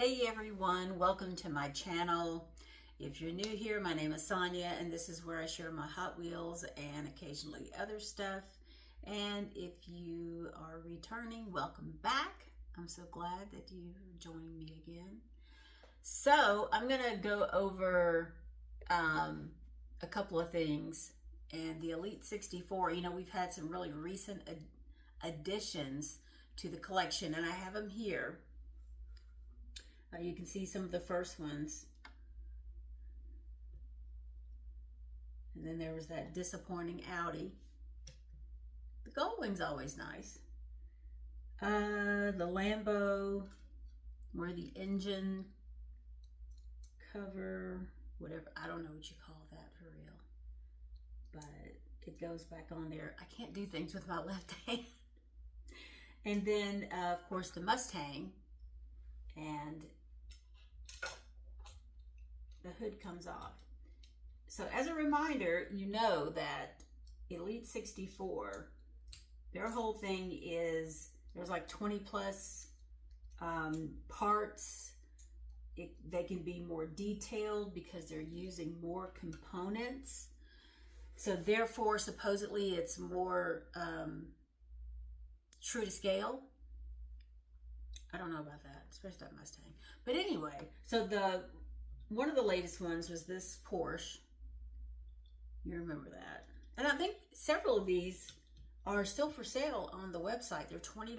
Hey everyone, welcome to my channel. If you're new here, my name is Sonia and this is where I share my Hot Wheels and occasionally other stuff. And if you are returning, welcome back. I'm so glad that you're joining me again. So I'm gonna go over a couple of things. And the Elite 64, you know, we've had some really recent additions to the collection and I have them here. You can see some of the first ones. And then there was that disappointing Audi. The gold wing's always nice. The Lambo, where the engine cover, whatever, I don't know what you call that for real. But it goes back on there. I can't do things with my left hand. And then, of course, the Mustang. And the hood comes off. So as a reminder, you know that Elite 64, their whole thing is, there's like 20 plus parts. They can be more detailed because they're using more components. So therefore, supposedly it's more true to scale. I don't know about that, especially that Mustang. But anyway, so one of the latest ones was this Porsche. You remember that. And I think several of these are still for sale on the website. They're $20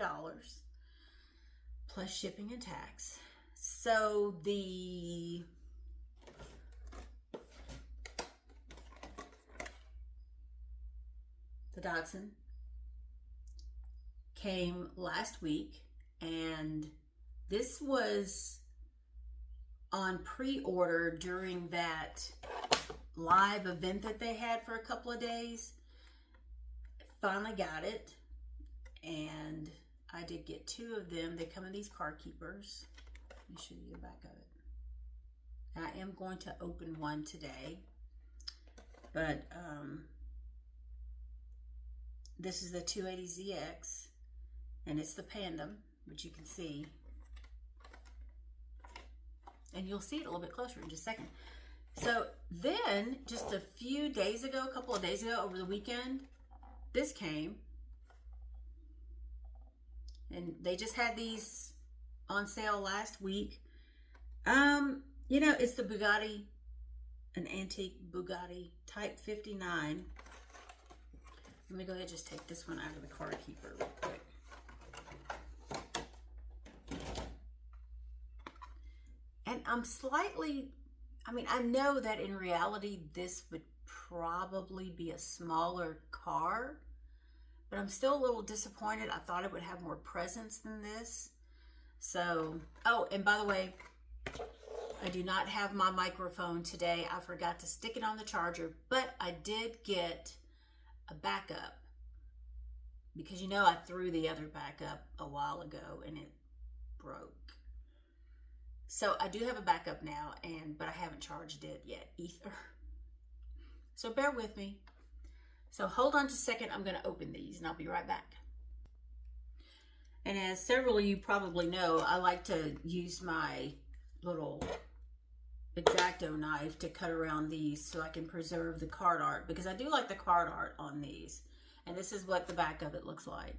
plus shipping and tax. So the Datsun came last week, and this was on pre-order during that live event that they had for a couple of days. Finally got it, and I did get two of them. They come in these car keepers. Let me show you the back of it. I am going to open one today, but this is the 280ZX, and it's the Pandem, which you can see. And you'll see it a little bit closer in just a second. So then, just a few days ago, a couple of days ago, over the weekend, this came. And they just had these on sale last week. You know, it's the Bugatti, an antique Bugatti Type 59. Let me go ahead and just take this one out of the car keeper real quick. And I'm slightly, I know that in reality this would probably be a smaller car, but I'm still a little disappointed. I thought it would have more presence than this. So, oh, and by the way, I do not have my microphone today. I forgot to stick it on the charger, but I did get a backup because, you know, I threw the other backup a while ago and it broke. So I do have a backup now, but I haven't charged it yet either. So bear with me. So hold on just a second. I'm going to open these and I'll be right back. And as several of you probably know, I like to use my little X-Acto knife to cut around these so I can preserve the card art, because I do like the card art on these. And this is what the back of it looks like.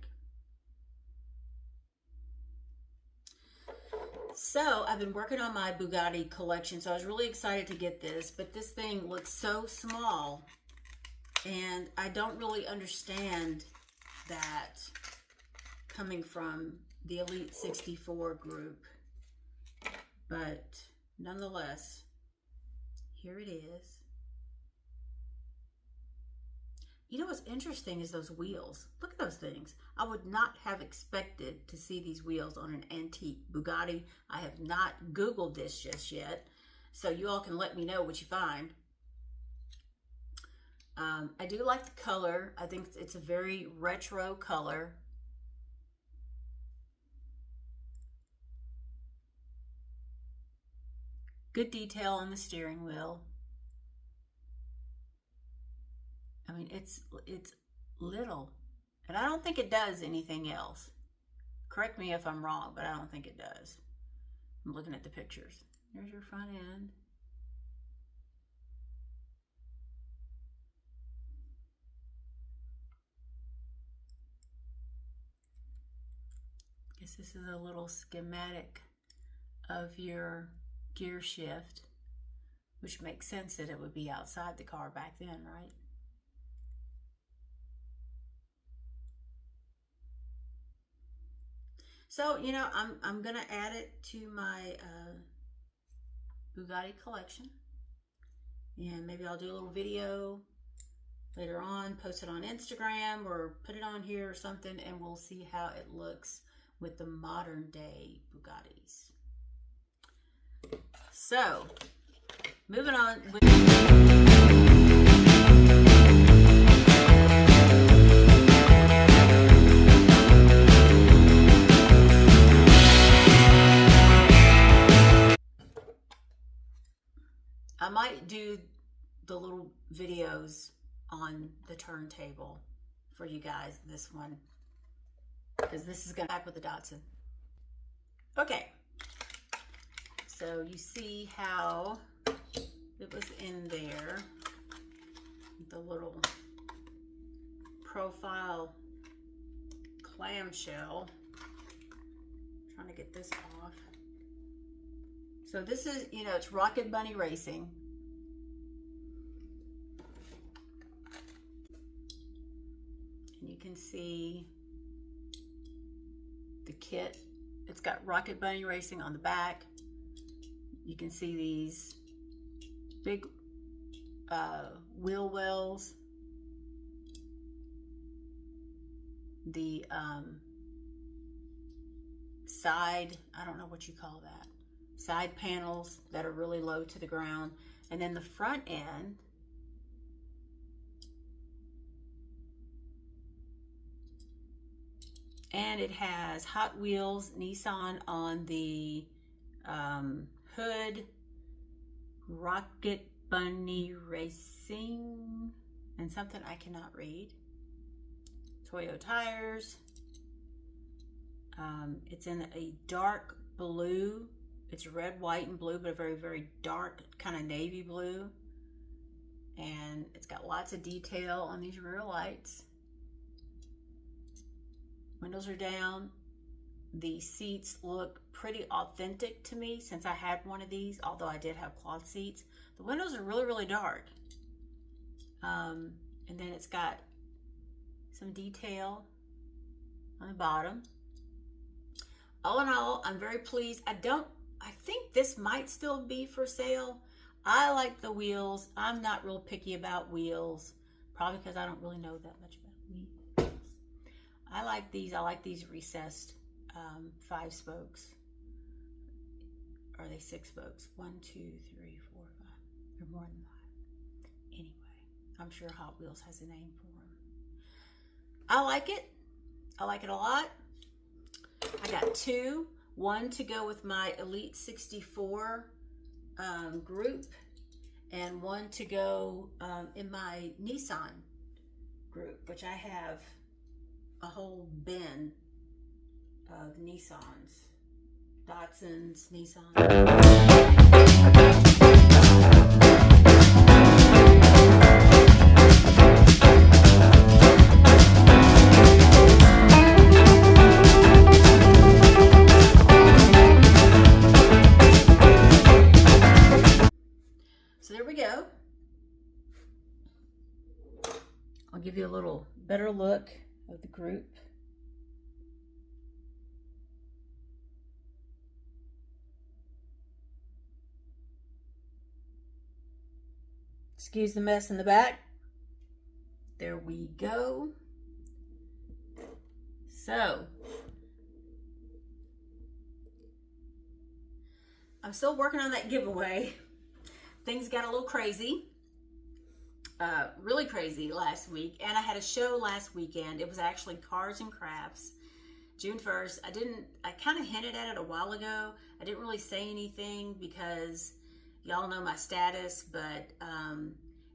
So I've been working on my Bugatti collection, so I was really excited to get this, but this thing looks so small and I don't really understand that coming from the Elite 64 group, but nonetheless, here it is. You know what's interesting is those wheels. Look at those things. I would not have expected to see these wheels on an antique Bugatti. I have not Googled this just yet, so you all can let me know what you find. I do like the color. I think it's a very retro color. Good detail on the steering wheel. I mean, it's little, and I don't think it does anything else. Correct me if I'm wrong, but I don't think it does. I'm looking at the pictures. There's your front end. Guess this is a little schematic of your gear shift, which makes sense that it would be outside the car back then, right? So, you know, I'm gonna add it to my Bugatti collection, and maybe I'll do a little video later on, post it on Instagram or put it on here or something, and we'll see how it looks with the modern day Bugattis. So, moving on with I might do the little videos on the turntable for you guys, this one, because this is going back with the Datsun. Okay, so you see how it was in there, the little profile clamshell. I'm trying to get this off. So this is, you know, it's Rocket Bunny Racing. And you can see the kit. It's got Rocket Bunny Racing on the back. You can see these big wheel wells. The side, I don't know what you call that. Side panels that are really low to the ground, and then the front end and it has Hot Wheels Nissan on the hood, Rocket Bunny Racing, and something I cannot read. Toyo tires. It's in a dark blue. It's red, white, and blue, but a very, very dark kind of navy blue. And it's got lots of detail on these rear lights. Windows are down. The seats look pretty authentic to me since I had one of these, although I did have cloth seats. The windows are really, really dark. And then it's got some detail on the bottom. All in all, I'm very pleased. I think this might still be for sale. I like the wheels. I'm not real picky about wheels, probably because I don't really know that much about wheels. I like these. I like these recessed 5 spokes. Are they 6 spokes? 1, 2, 3, 4, 5. They're more than 5. Anyway, I'm sure Hot Wheels has a name for them. I like it. I like it a lot. I got 2. One to go with my Elite 64 group, and one to go in my Nissan group, which I have a whole bin of Nissans, Datsuns, Nissans. I'll give you a little better look of the group. Excuse the mess in the back. There we go. So, I'm still working on that giveaway. Things got a little crazy. Really crazy last week, and I had a show last weekend. It was actually Cars and Crafts, June 1st. I kind of hinted at it a while ago. I didn't really say anything because y'all know my status, but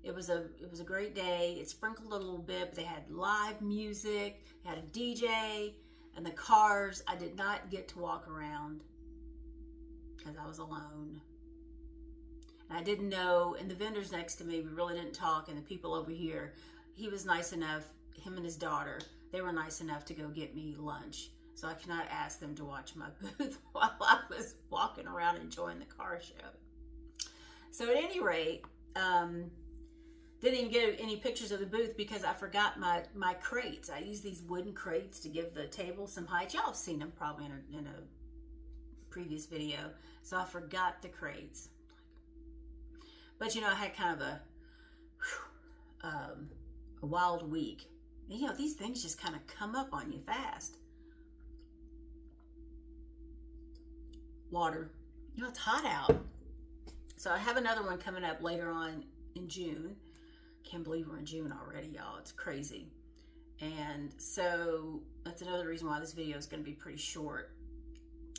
it was a great day. It sprinkled a little bit, but they had live music, they had a DJ, and the cars. I did not get to walk around because I was alone. And I didn't know, and the vendors next to me, we really didn't talk, and the people over here, he was nice enough, him and his daughter, they were nice enough to go get me lunch. So I cannot ask them to watch my booth while I was walking around enjoying the car show. So at any rate, didn't even get any pictures of the booth because I forgot my crates. I use these wooden crates to give the table some height. Y'all have seen them probably in a previous video. So I forgot the crates. But you know, I had kind of a wild week. And, you know, these things just kind of come up on you fast. Water. You know, it's hot out. So I have another one coming up later on in June. Can't believe we're in June already, y'all. It's crazy. And so that's another reason why this video is going to be pretty short.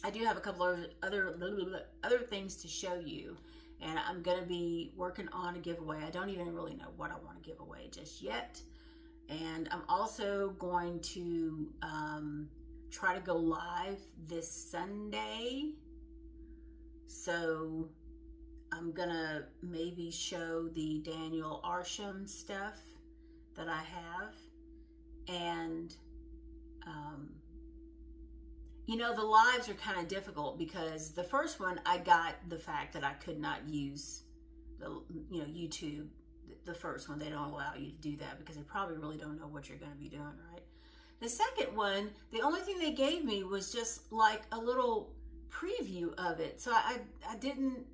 I do have a couple of other things to show you. And I'm going to be working on a giveaway. I don't even really know what I want to give away just yet. And I'm also going to try to go live this Sunday. So I'm gonna maybe show the Daniel Arsham stuff that I have. And you know, the lives are kind of difficult because the first one I got the fact that I could not use the, you know, YouTube. The first one, they don't allow you to do that because they probably really don't know what you're going to be doing, right? The second one, the only thing they gave me was just like a little preview of it. So I didn't,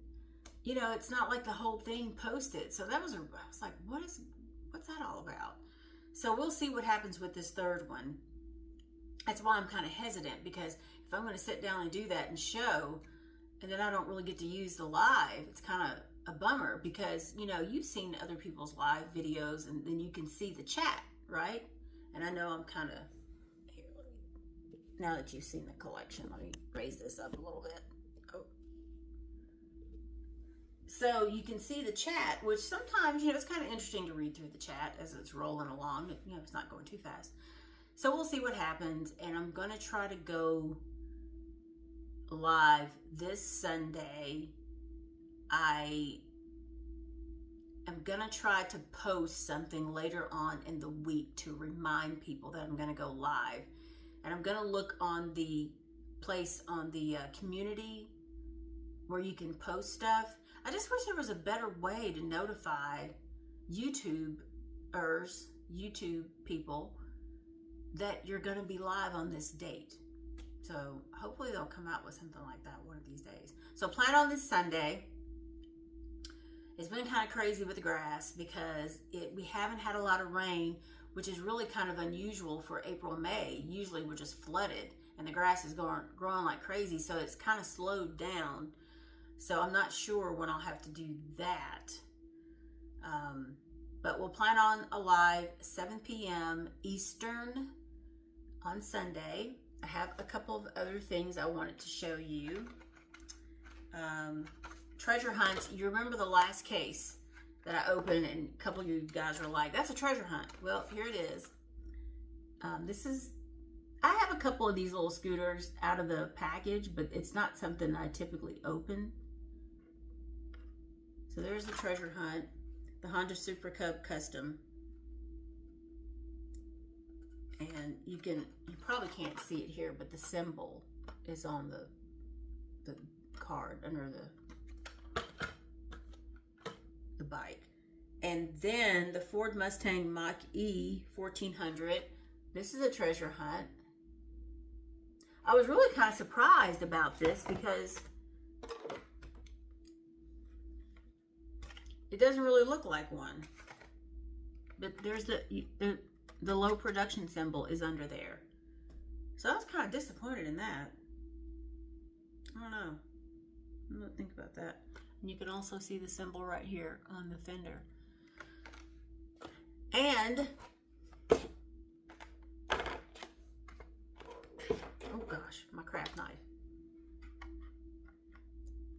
you know, it's not like the whole thing posted. So that was, I was like, what's that all about? So we'll see what happens with this third one. That's why I'm kind of hesitant, because if I'm going to sit down and do that and show, and then I don't really get to use the live, it's kind of a bummer, because, you know, you've seen other people's live videos and then you can see the chat, right? And I know I'm kind of, now that you've seen the collection, let me raise this up a little bit. Oh. So you can see the chat, which sometimes, you know, it's kind of interesting to read through the chat as it's rolling along. You know, it's not going too fast. So we'll see what happens, and I'm going to try to go live this Sunday. I am going to try to post something later on in the week to remind people that I'm going to go live. And I'm going to look on the place on the community where you can post stuff. I just wish there was a better way to notify YouTube people that you're going to be live on this date. So hopefully they'll come out with something like that one of these days. So plan on this Sunday. It's been kind of crazy with the grass because we haven't had a lot of rain, which is really kind of unusual for April, May. Usually we're just flooded and the grass is growing like crazy, so it's kind of slowed down. So I'm not sure when I'll have to do that. But we'll plan on a live 7 p.m. Eastern on Sunday. I have a couple of other things I wanted to show you. Treasure hunt. You remember the last case that I opened and a couple of you guys were like, that's a treasure hunt. Well, here it is. I have a couple of these little scooters out of the package, but it's not something I typically open. So there's the treasure hunt, the Honda Super Cub Custom. And you probably can't see it here, but the symbol is on the card under the bike. And then the Ford Mustang Mach-E 1400. This is a treasure hunt. I was really kind of surprised about this because it doesn't really look like one. But there's the low production symbol is under there. So I was kind of disappointed in that. I don't know. I'm gonna think about that. And you can also see the symbol right here on the fender. And oh gosh, my craft knife.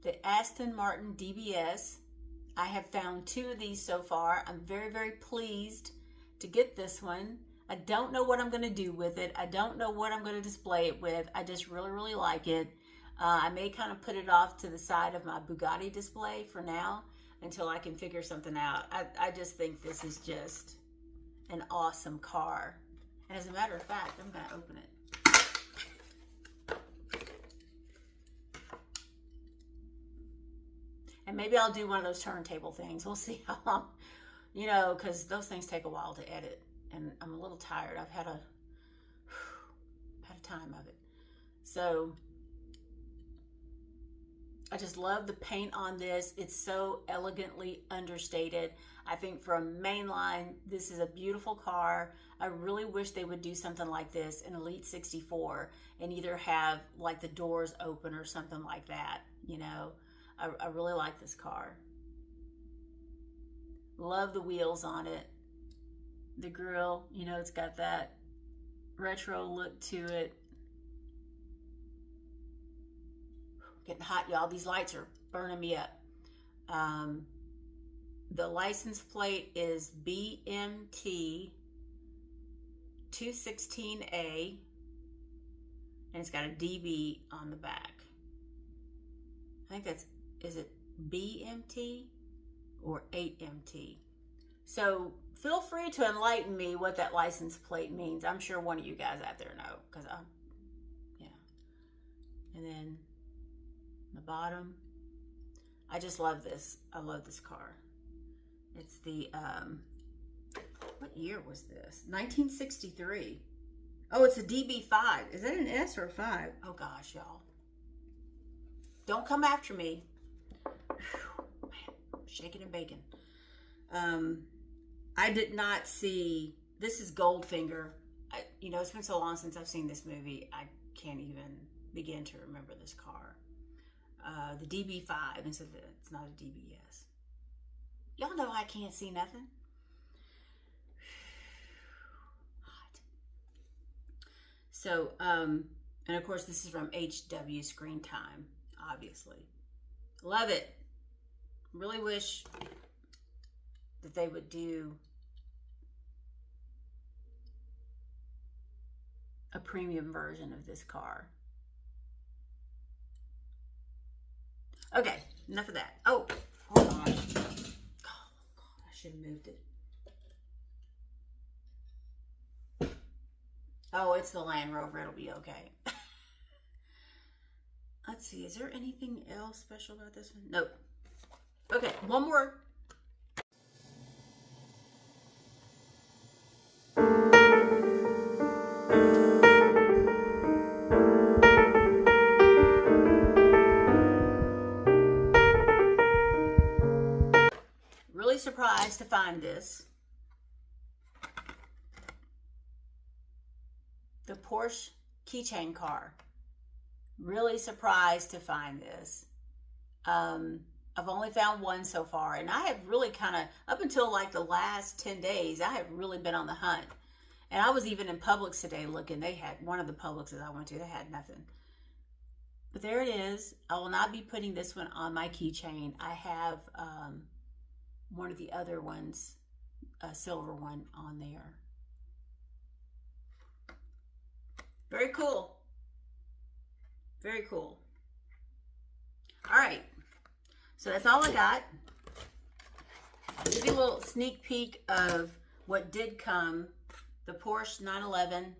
The Aston Martin DBS. I have found 2 of these so far. I'm very, very pleased to get this one. I don't know what I'm going to do with it. I don't know what I'm going to display it with. I just really, really like it. I may kind of put it off to the side of my Bugatti display for now until I can figure something out. I just think this is just an awesome car. And as a matter of fact, I'm going to open it. And maybe I'll do one of those turntable things. We'll see how long, you know, because those things take a while to edit. And I'm a little tired. I've had a time of it. So I just love the paint on this. It's so elegantly understated. I think for a Mainline, this is a beautiful car. I really wish they would do something like this in Elite 64 and either have like the doors open or something like that, you know. I really like this car. Love the wheels on it. The grille, you know, it's got that retro look to it. Getting hot, y'all. These lights are burning me up. The license plate is BMT 216A, and it's got a DB on the back. I think that's, is it BMT or 8MT? So feel free to enlighten me what that license plate means. I'm sure one of you guys out there know, because yeah. And then the bottom, I just love this. I love this car. It's the what year was this? 1963. Oh, it's a DB5. Is that an S or a 5? Oh gosh, y'all. Don't come after me. Whew, man, shaking and baking. I did not see, this is Goldfinger. You know, it's been so long since I've seen this movie, I can't even begin to remember this car. The DB5, and so it's not a DBS. Y'all know I can't see nothing. Hot. So, and of course this is from HW Screen Time, obviously. Love it. Really wish that they would do a premium version of this car. Okay, enough of that. Oh, hold on. Oh, God, I should have moved it. Oh, it's the Land Rover. It'll be okay. Let's see. Is there anything else special about this one? Nope. Okay, one more. Really surprised to find this. The Porsche keychain car. Really surprised to find this. I've only found one so far, and I have really kind of, up until like the last 10 days, I have really been on the hunt. And I was even in Publix today looking. They had, one of the Publixes I went to, they had nothing. But there it is. I will not be putting this one on my keychain. I have one of the other ones, a silver one, on there. Very cool. Very cool. All right. So that's all I got. I'll give you a little sneak peek of what did come. The Porsche 911.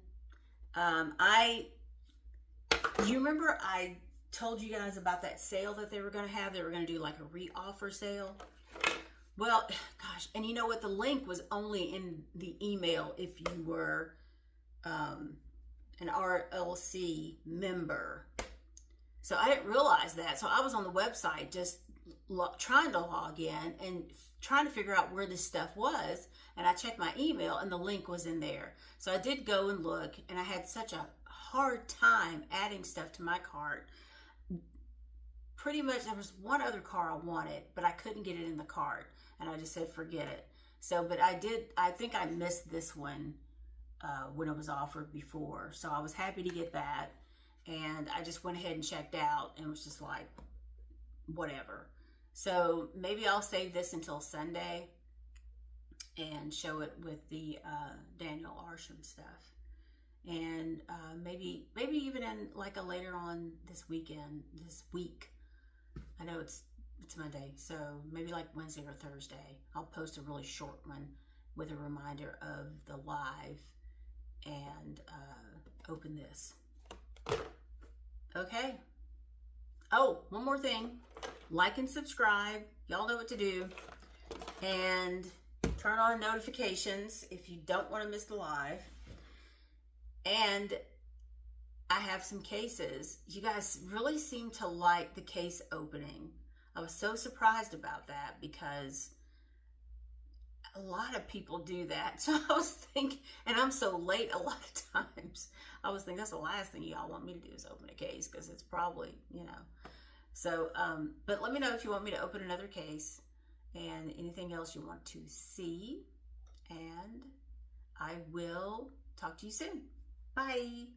You remember I told you guys about that sale that they were going to have? They were going to do like a re-offer sale. Well, gosh, and you know what? The link was only in the email if you were an RLC member. So I didn't realize that. So I was on the website just trying to log in and trying to figure out where this stuff was. And I checked my email and the link was in there. So I did go and look, and I had such a hard time adding stuff to my cart. Pretty much there was one other car I wanted, but I couldn't get it in the cart. And I just said, forget it. So, but I think I missed this one when it was offered before. So I was happy to get that. And I just went ahead and checked out and was just like, whatever. So maybe I'll save this until Sunday and show it with the Daniel Arsham stuff. and maybe even in like a later on this week. I know it's Monday, so maybe like Wednesday or Thursday, I'll post a really short one with a reminder of the live and open this. Okay. Oh, one more thing. Like and subscribe. Y'all know what to do. And turn on notifications if you don't want to miss the live. And I have some cases. You guys really seem to like the case opening. I was so surprised about that because a lot of people do that. So I was thinking, and I'm so late a lot of times, I was thinking that's the last thing y'all want me to do is open a case, because it's probably, So, but let me know if you want me to open another case and anything else you want to see. And I will talk to you soon. Bye.